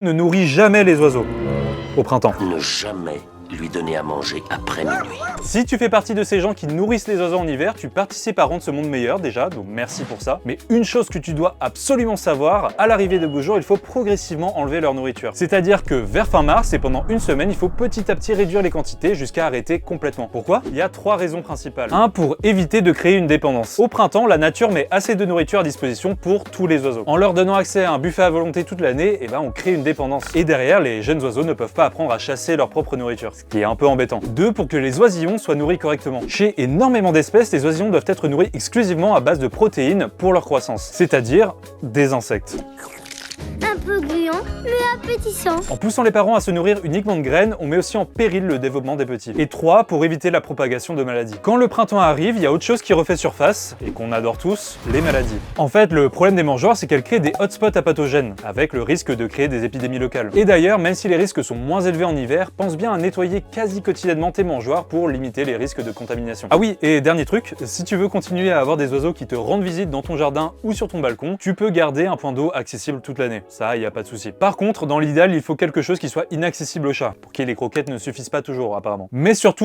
Ne nourrit jamais les oiseaux au printemps. Ne jamais lui donner à manger après minuit. Si tu fais partie de ces gens qui nourrissent les oiseaux en hiver, tu participes à rendre ce monde meilleur déjà, donc merci pour ça. Mais une chose que tu dois absolument savoir, à l'arrivée de beaux jours, il faut progressivement enlever leur nourriture. C'est-à-dire que vers fin mars et pendant une semaine, il faut petit à petit réduire les quantités jusqu'à arrêter complètement. Pourquoi? Il y a 3 raisons principales. 1, pour éviter de créer une dépendance. Au printemps, la nature met assez de nourriture à disposition pour tous les oiseaux. En leur donnant accès à un buffet à volonté toute l'année, on crée une dépendance. Et derrière, les jeunes oiseaux ne peuvent pas apprendre à chasser leur propre nourriture, ce qui est un peu embêtant. 2, pour que les oisillons soient nourris correctement. Chez énormément d'espèces, les oisillons doivent être nourris exclusivement à base de protéines pour leur croissance, c'est-à-dire des insectes. Un peu gluant, mais appétissant. En poussant les parents à se nourrir uniquement de graines, on met aussi en péril le développement des petits. Et 3, pour éviter la propagation de maladies. Quand le printemps arrive, il y a autre chose qui refait surface, et qu'on adore tous, les maladies. En fait, le problème des mangeoires, c'est qu'elles créent des hotspots à pathogènes, avec le risque de créer des épidémies locales. Et d'ailleurs, même si les risques sont moins élevés en hiver, pense bien à nettoyer quasi quotidiennement tes mangeoires pour limiter les risques de contamination. Ah oui, et dernier truc, si tu veux continuer à avoir des oiseaux qui te rendent visite dans ton jardin ou sur ton balcon, tu peux garder un point d'eau accessible toute l'année. Ça, y a pas de souci. Par contre, dans l'idéal, il faut quelque chose qui soit inaccessible aux chats, pour qui les croquettes ne suffisent pas toujours apparemment. Mais surtout,